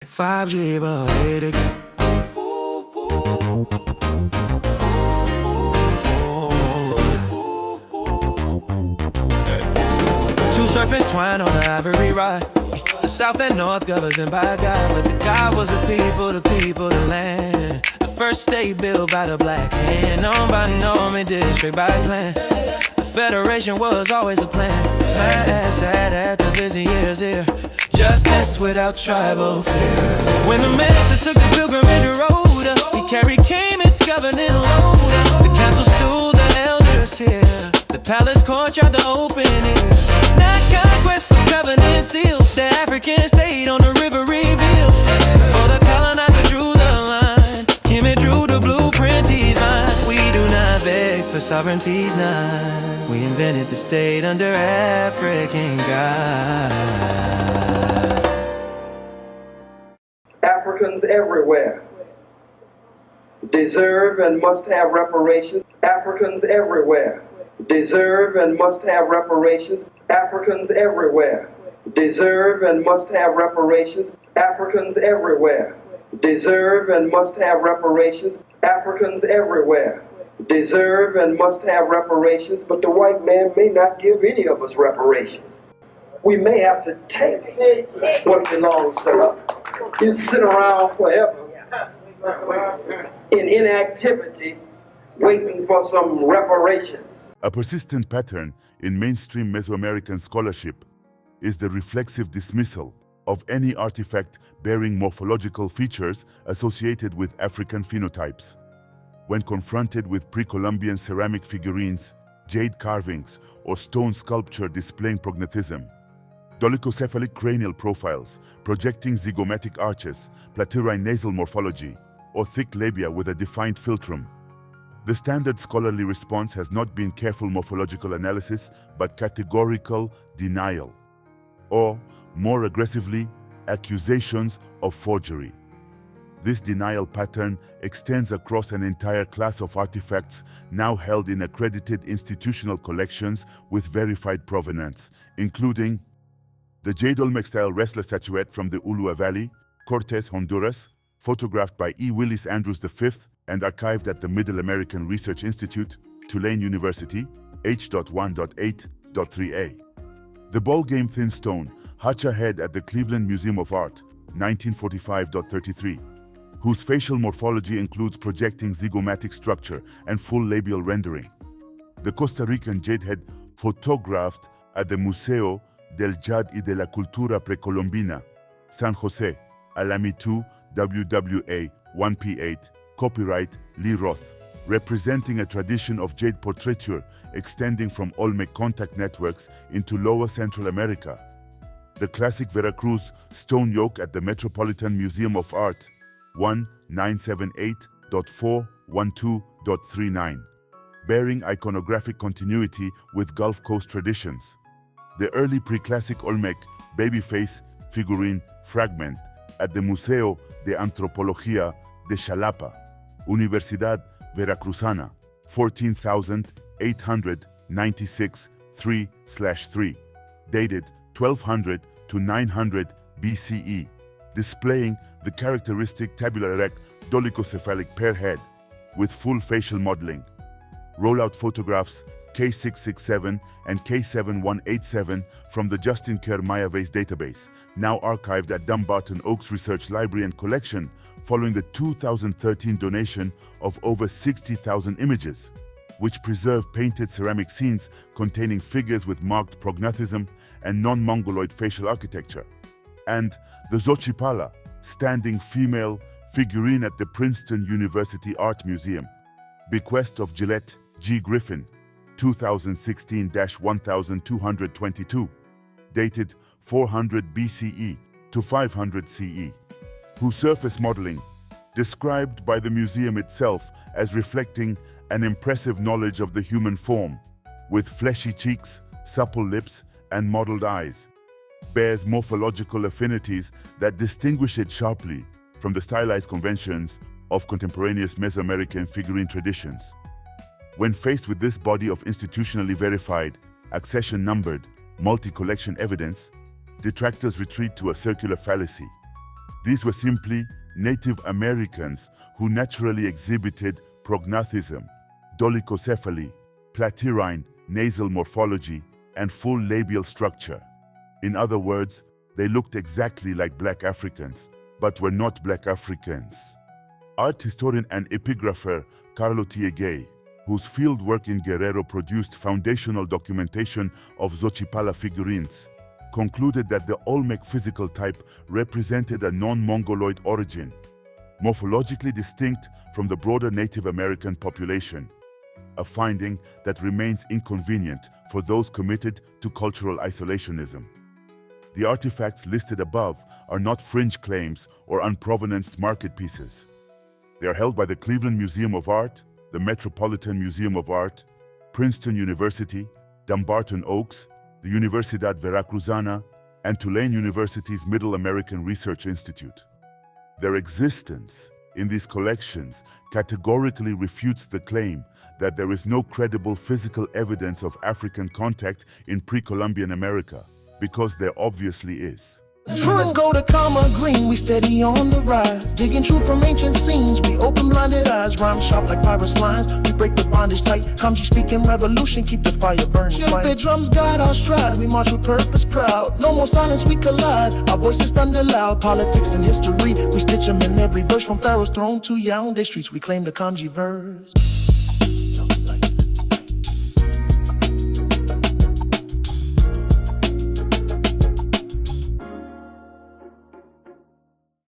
Kamjiverse. Two serpents twine on the ivory rod. The south and north governed by God, but the God was the people, the land. The first state built by the black hand, known by Norman district by clan. The federation was always a plan. My ass sat at the vizier's ear. Justice without tribal fear. When the minister took the pilgrimage road, he carried Cayman's governing load. The council stool, the elders here. The palace courtyard, the open air. Not conquest, but covenant seal. The African state on the river revealed. Before the colonizer drew the line, Kemet drew the blueprint divine. We do not beg for sovereignty's nine. We invented the state under African God. Africans everywhere deserve and must have reparations. Africans everywhere deserve and must have reparations. Africans everywhere deserve and must have reparations. Africans everywhere deserve and must have reparations. Africans everywhere deserve and must have reparations, but the white man may not give any of us reparations. We may have to take what belongs to us. You sit around forever in inactivity waiting for some reparations. A persistent pattern in mainstream Mesoamerican scholarship is the reflexive dismissal of any artifact bearing morphological features associated with African phenotypes. When confronted with pre-Columbian ceramic figurines, jade carvings, or stone sculpture displaying prognatism, dolichocephalic cranial profiles projecting zygomatic arches, platyrrhine nasal morphology, or thick labia with a defined philtrum, the standard scholarly response has not been careful morphological analysis but categorical denial, or, more aggressively, accusations of forgery. This denial pattern extends across an entire class of artifacts now held in accredited institutional collections with verified provenance, including the jade Olmec-style wrestler statuette from the Ulua Valley, Cortez, Honduras, photographed by E. Willis Andrews V and archived at the Middle American Research Institute, Tulane University, H.1.8.3a. The ball game thin stone, Hacha head at the Cleveland Museum of Art, 1945.33, whose facial morphology includes projecting zygomatic structure and full labial rendering. The Costa Rican jade head photographed at the Museo del Jade y de la Cultura Precolombina, San Jose, Alami 2, WWA 1P8, copyright Lee Roth, representing a tradition of jade portraiture extending from Olmec contact networks into Lower Central America. The classic Veracruz stone yoke at the Metropolitan Museum of Art, 1978.412.39, bearing iconographic continuity with Gulf Coast traditions. The early pre-classic Olmec babyface figurine fragment at the Museo de Antropología de Xalapa, Universidad Veracruzana, 14,896 3/3, dated 1200 to 900 BCE, displaying the characteristic tabular erect dolichocephalic pear head with full facial modeling. Rollout photographs K667 and K7187 from the Justin Kerr Maya Vase database, now archived at Dumbarton Oaks Research Library and Collection following the 2013 donation of over 60,000 images, which preserve painted ceramic scenes containing figures with marked prognathism and non-mongoloid facial architecture, and the Xochipala, standing female figurine at the Princeton University Art Museum, bequest of Gillette G. Griffin, 2016-1222, dated 400 BCE to 500 CE, whose surface modeling, described by the museum itself as reflecting an impressive knowledge of the human form, with fleshy cheeks, supple lips, and modeled eyes, bears morphological affinities that distinguish it sharply from the stylized conventions of contemporaneous Mesoamerican figurine traditions. When faced with this body of institutionally verified, accession-numbered, multi-collection evidence, detractors retreat to a circular fallacy. These were simply Native Americans who naturally exhibited prognathism, dolichocephaly, platyrrhine nasal morphology, and full labial structure. In other words, they looked exactly like Black Africans, but were not Black Africans. Art historian and epigrapher Carlo Tiegay, whose field work in Guerrero produced foundational documentation of Xochipala figurines, concluded that the Olmec physical type represented a non-Mongoloid origin, morphologically distinct from the broader Native American population, a finding that remains inconvenient for those committed to cultural isolationism. The artifacts listed above are not fringe claims or unprovenanced market pieces. They are held by the Cleveland Museum of Art, the Metropolitan Museum of Art, Princeton University, Dumbarton Oaks, the Universidad Veracruzana, and Tulane University's Middle American Research Institute. Their existence in these collections categorically refutes the claim that there is no credible physical evidence of African contact in pre-Columbian America, because there obviously is. Let's go to Comma Green, we steady on the rise. Digging truth from ancient scenes, we open blinded eyes. Rhyme sharp like pirates' lines, we break the bondage tight. Kamji speaking revolution, keep the fire burning. Shield drums guide our stride, we march with purpose proud. No more silence, we collide, our voices thunder loud. Politics and history, we stitch them in every verse. From Pharaoh's throne to Yaoundé streets, we claim the Kamjiverse.